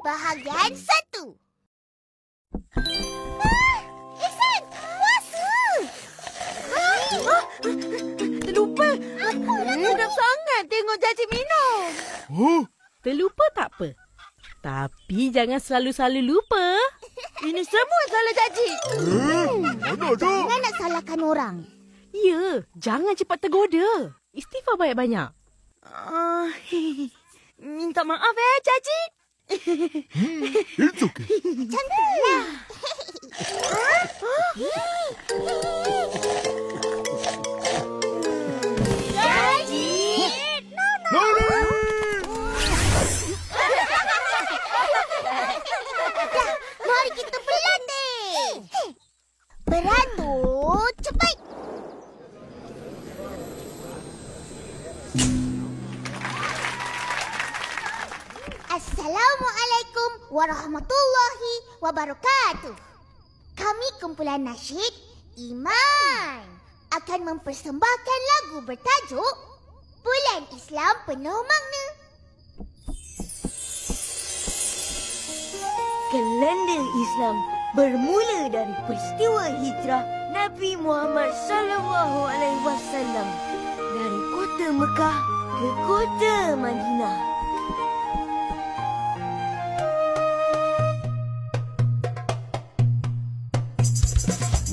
Bahagian 1. Ihsan, puasa! Terlupa. Sedap sangat tengok Caci minum. Terlupa tak apa. Tapi jangan selalu-selalu lupa. Ini semua salah Caci. Mana tu? Jangan nak salahkan orang. Ya, jangan cepat tergoda. Istighfar banyak-banyak. Minta maaf Caci. It's okay. Macam tu lah. Caci! Mari kita berlatih. Beratur cepat. Assalamualaikum warahmatullahi wabarakatuh. Kami kumpulan nasyid Iman akan mempersembahkan lagu bertajuk Bulan Islam Penuh Makna. Kalender Islam bermula dari peristiwa hijrah Nabi Muhammad SAW dari kota Mekah ke kota Madinah.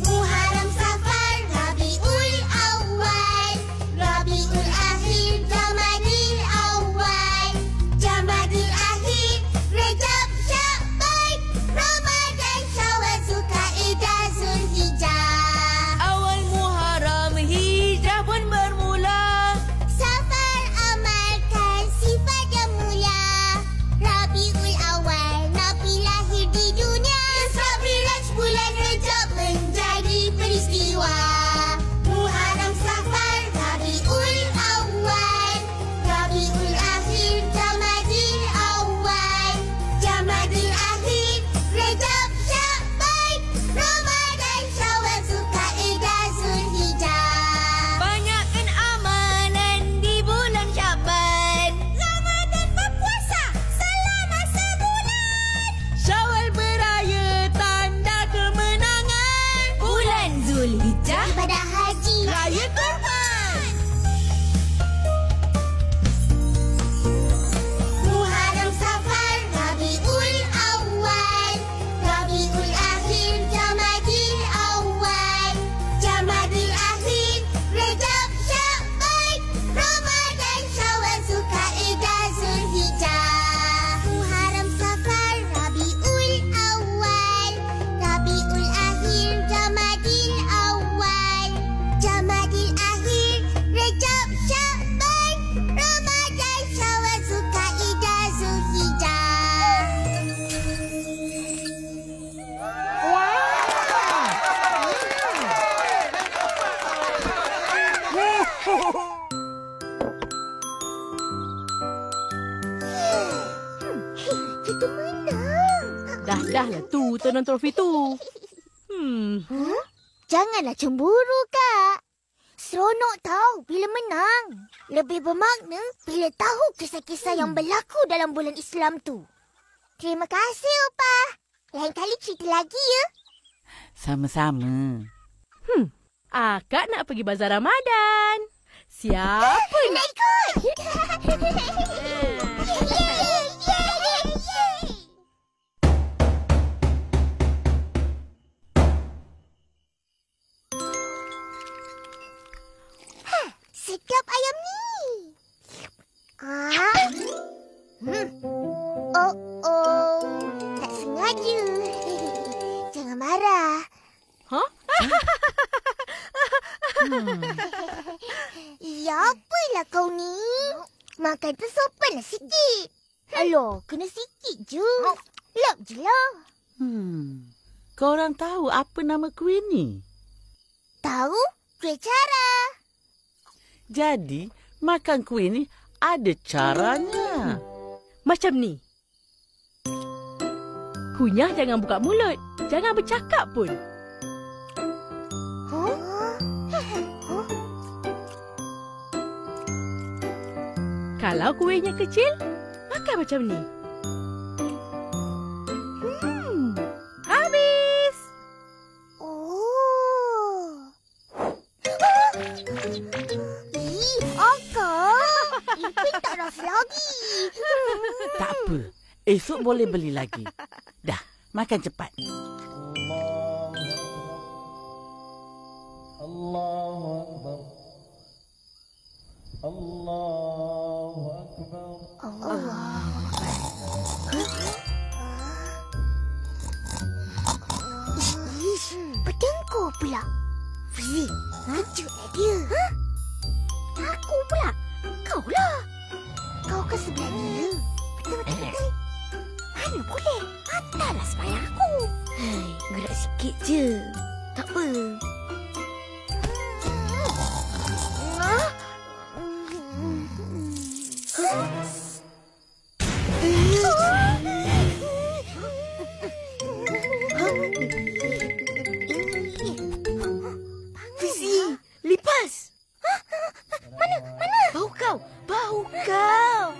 Muharram, Safar, Rabiul Awal, Rabiul Akhir, Jamadil Awal, Jamadil Akhir, Rejab, Sya'ban, Ramadan, Syawal, Zulkaidah, Zulhijjah. Awal Muharram hijrah pun bermula. Safar amalkan sifat yang mulia. Rabiul Awal, Nabi lahir di dunia. Isra Miraj bulan Rejab menjadi peristiwa. Muharram, Safar, Rabiul Awal, Rabiul Akhir, Jamadil Awal, Jamadil Akhir, Rejab, Sya'ban, Ramadan, Syawal, Zulkaidah, Zulhijjah. Banyakkan amalan di bulan Syaban. Ramadan berpuasa selama sebulan. Syawal beraya tanda kemenangan. Bulan Zulhijjah Ibadah haji, raya kurban. Muharram, Safar, Rabiul Awal, Rabiul Akhir, Jamadil Awal, Jamadil Akhir, Rejab, Sya'ban, Ramadan, Syawal, Zulkaidah, Zulhijjah. Muharram, Safar, Rabiul Awal, Rabiul Akhir, Jamadil Awal, Jamadil Akhir, Rejab, Sya'ban, Ramadan, Syawal, Zulkaidah, Zulhijjah. Kita menang. Dah lah tu tenang trofi tu. Janganlah cemburu, Kak. Seronok tahu bila menang. Lebih bermakna bila tahu kisah-kisah yang berlaku dalam bulan Islam tu. Terima kasih, Opa. Lain kali cerita lagi ya. Sama-sama. Akak nak pergi bazar Ramadan. Siapa Nak ikut? Sedap ayam ni. Oh. Tak sengaja. Jangan marah. Ya apalah kau ni? Makan tu sopanlah sikit. Alah, kena sikit je. Lap je lah. Korang tahu apa nama kuih ni? Tahu? Kuih cara. Jadi, makan kuih ni ada caranya. macam ni? Kunyah jangan buka mulut. Jangan bercakap pun. Kalau kuihnya kecil, makan macam ni. apa. Esok boleh beli lagi. Dah, makan cepat. Ish, bertengkur pula. Fizi, kejutlah dia. Aku pula. Kau lah. Kau ke sebelah dia. Betul. Mana boleh? Patahlah sembahyang aku. Hai, gerak sikit je. Tak apa. Fizi, lipas. Mana? Bau kau. Bau kau.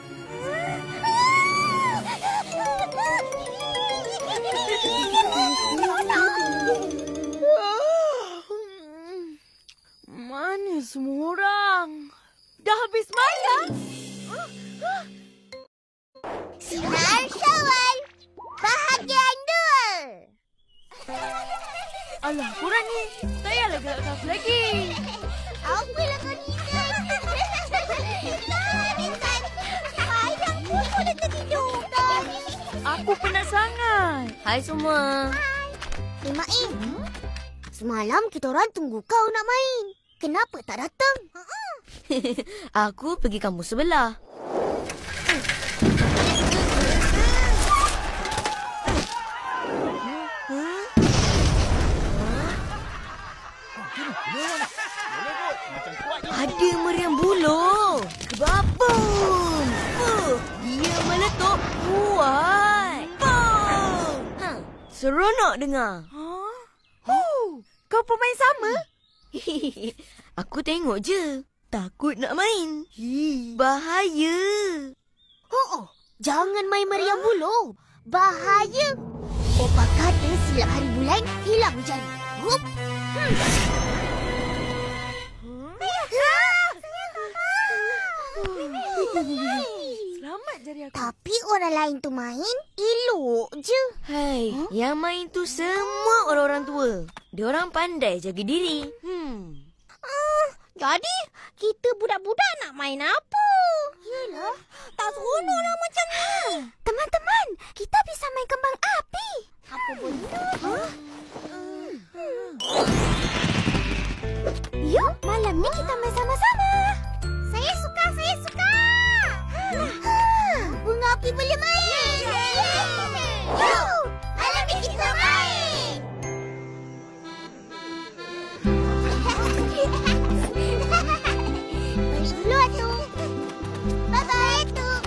Mana semua orang? Dah habis makan? Sinar Syawal. Bahagian 2. Alah, korang ni. Tak payahlah gerakkan aku lagi. Apalah kau ni? Intan. Sayang pun dah tertidur. Aku penat sangat. Hai semua. Main. Semalam kita orang tunggu kau nak main. Kenapa tak datang? Aku pergi kampus sebelah. Ada meriam buluh. Babum. Dia meletup kuat. Bum. Seronok dengar. Kau pemain sama? Aku tengok je. Takut nak main. Bahaya. Jangan main meriam buluh. Bahaya. Opa kata silap hari bulan, hilang jari. Hup. Selamat jari aku. Tapi orang lain tu main, elok je. Hai, yang main tu semua orang-orang tua. Diorang pandai jaga diri. Jadi, kita budak-budak nak main apa? Yelah, tak seronok lah macam ni. Teman-teman, kita bisa main kembang api. Apa benda? Yuk, malam ni kita main sama-sama. Saya suka. Bunga api boleh main. Yuk, malam ni kita main. Balik dulu, Atuk. Bye-bye, Atuk.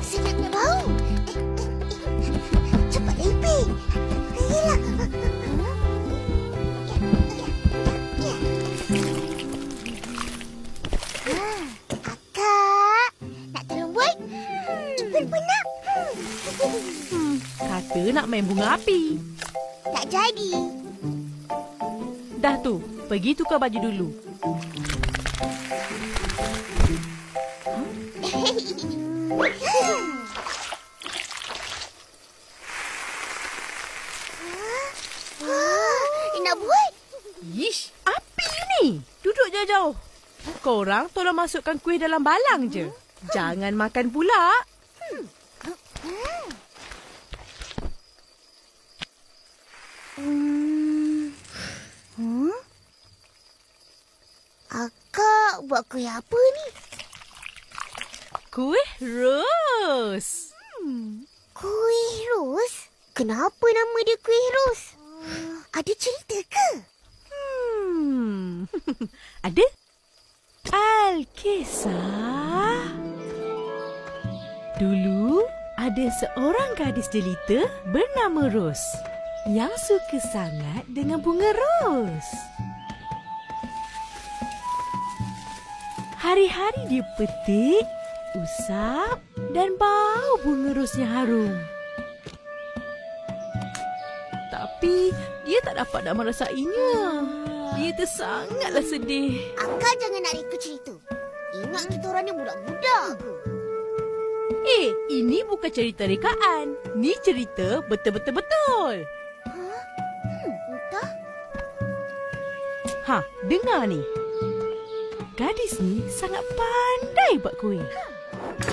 Sedapnya bau. Cepat limping. Yelah. Akak, nak tolong buat? Penat. Kata nak main bunga api. Tak jadi. Dah tu, pergi tukar baju dulu. Nak buat? Ish, api ni. Duduk jauh-jauh. Korang tolong masukkan kuih dalam balang je. Jangan makan pula. Akak buat kuih apa ni? Kuih ros. Kuih ros? Kenapa nama dia kuih ros? Ada cerita ke? Ada? Alkisah. Dulu ada seorang gadis jelita bernama Ros yang suka sangat dengan bunga ros. Hari-hari dia petik, usap dan bau bunga rosnya harum. Tapi dia tak dapat nak merasainya. Dia tersangatlah sedih. Akak jangan nak reka cerita. ingat kita orang ni budak-budak ke? Ini bukan cerita rekaan. Ni cerita betul-betul-betul. Entah. Dengar ni. Gadis ni sangat pandai buat kuih.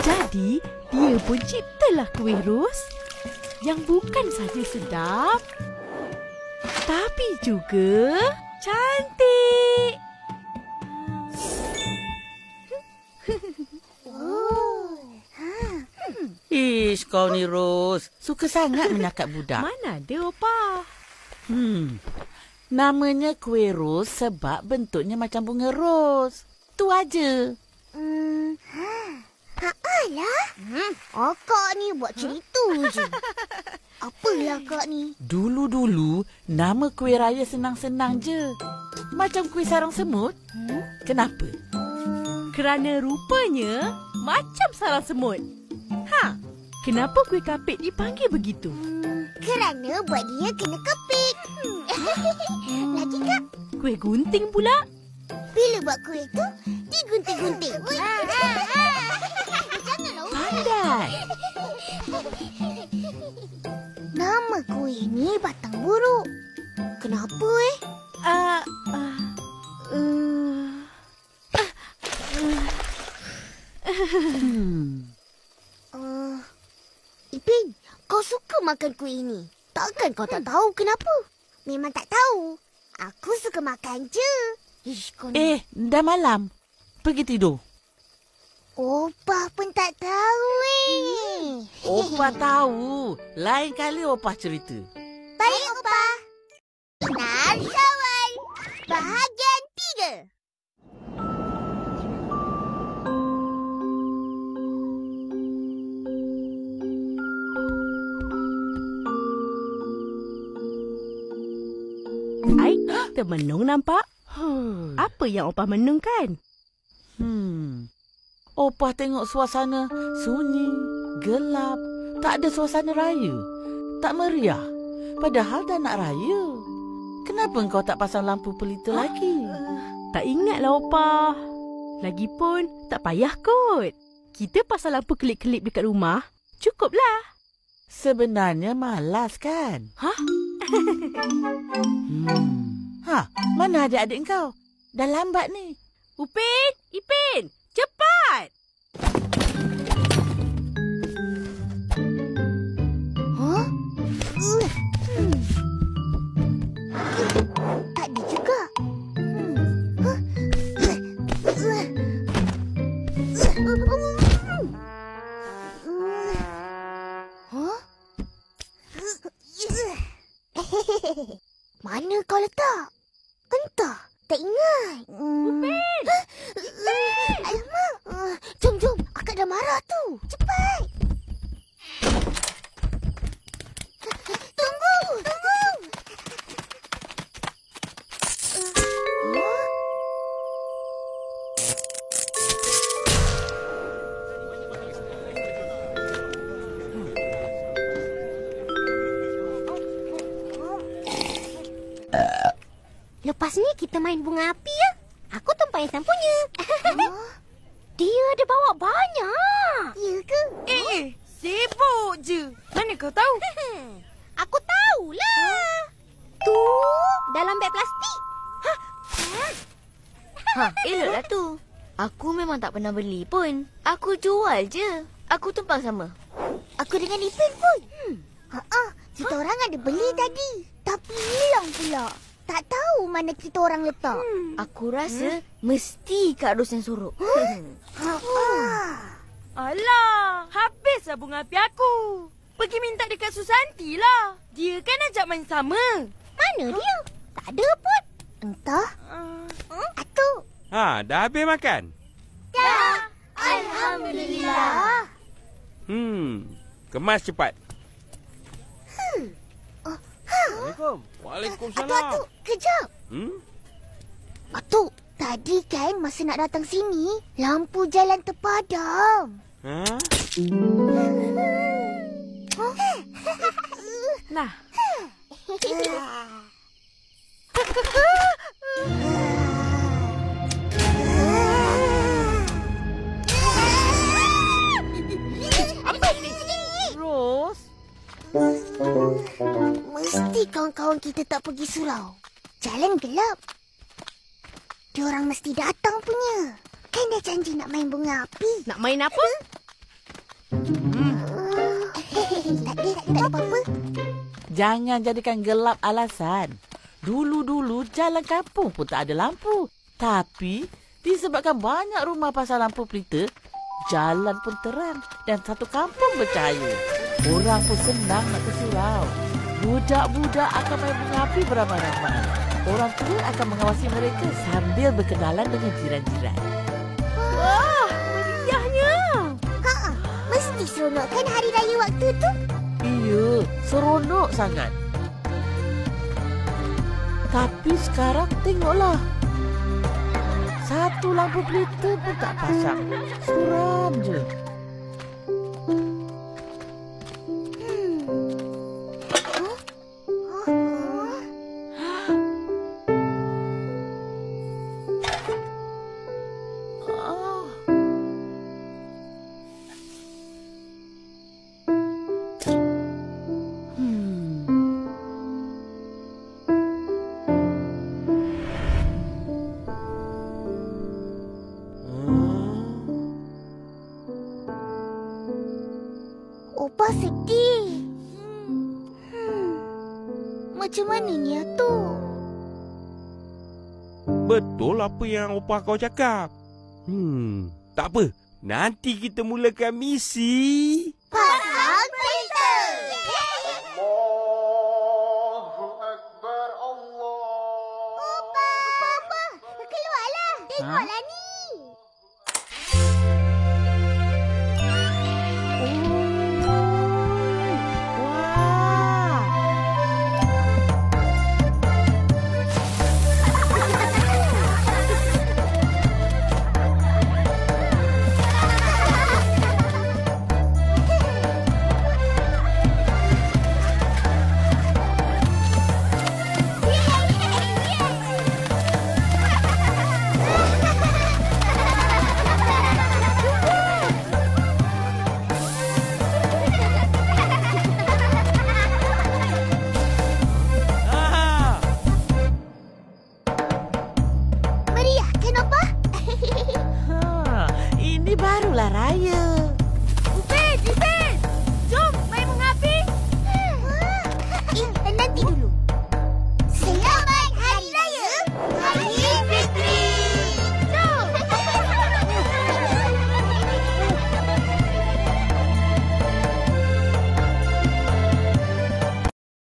Jadi, dia pun ciptalah kuih ros yang bukan saja sedap, tapi juga cantik. Ish, kau ni Ros. Suka sangat menakap budak. Mana ada, Opa? Namanya kuih ros sebab bentuknya macam bunga ros. Tu aja. Alah. Akak ni buat cerita je. Apalah akak ni? Dulu-dulu, nama kuih raya senang-senang je. Macam kuih sarang semut. Kenapa? Kerana rupanya macam sarang semut. Kenapa kuih kapit dipanggil begitu? Kerana buat dia kena kepit. Lagi Kak? Kuih gunting pula. Bila buat kuih tu, digunting-gunting. Janganlah. Pandai. Nama kuih ni batang buruk. Kenapa Ipin, kau suka makan kuih ni. Takkan kau tak tahu kenapa? Memang tak tahu. Aku suka makan je. Ish, kau ni. Dah malam. Pergi tidur. Opah pun tak tahu Opah tahu. Lain kali Opah cerita. Baik, Opah. Sinar Syawal. Bahagian 3. Kita menung nampak? Apa yang Opah menungkan? Opah tengok suasana sunyi, gelap. Tak ada suasana raya. Tak meriah. Padahal dah nak raya. Kenapa kau tak pasang lampu pelita lagi? Tak ingatlah Opah. Lagipun tak payah kot. Kita pasang lampu kelip-kelip dekat rumah. Cukuplah. Sebenarnya malas kan? Mana adik-adik kau? Dah lambat ni. Upin, Ipin, cepat! Tak ada juga. Mana kau letak? Entah, tak ingat. Upin! Alamak. Jom. Akak dah marah tu. Cepat. Tunggu. Lepas ni kita main bunga api ya. Aku tumpah Intan punya. Dia ada bawa banyak. Ya ke? Sibuk je. Mana kau tahu? Aku tahulah. Tu dalam beg plastik. Eloklah tu. Aku memang tak pernah beli pun. Aku jual je. Aku tumpang sama. Aku dengan Ipin pun. Kita orang ada beli tadi. Tapi hilang pula. Tak tahu mana kita orang letak. Aku rasa mesti Kak Ros yang sorok. Alah, habislah bunga api aku. Pergi minta dekat Susanti lah. Dia kan ajak main sama. Mana dia? Tak ada pun. Entah. Atuk. Dah habis makan? Dah. Alhamdulillah. Kemas cepat. Assalamualaikum. Waalaikumsalam. Atuk, kejap. Atuk, tadi kan masa nak datang sini, lampu jalan terpadam. Nah. kawan kita tak pergi surau? Jalan gelap. Diorang mesti datang punya. Kan dah janji nak main bunga api. Nak main apa? Tak ada apa-apa. Jangan jadikan gelap alasan. Dulu-dulu jalan kampung pun tak ada lampu. Tapi disebabkan banyak rumah pasang lampu pelita, jalan pun terang dan satu kampung bercahaya. Orang pun senang nak ke surau. Budak-budak akan main bunga api beramai-ramai. Orang tua akan mengawasi mereka sambil berkenalan dengan jiran-jiran. Wah, meriahnya. Mesti seronok kan hari raya waktu tu? Iya, seronok sangat. Tapi sekarang tengoklah. Satu lampu pelita pun tak pasang. Suram je. Opa sedih. Macam mana ni Atuk? Betul apa yang opah kau cakap. Tak apa. Nanti kita mulakan misi. Pasang pelita! Opa! Keluarlah! Tengoklah ni! Ini barulah raya.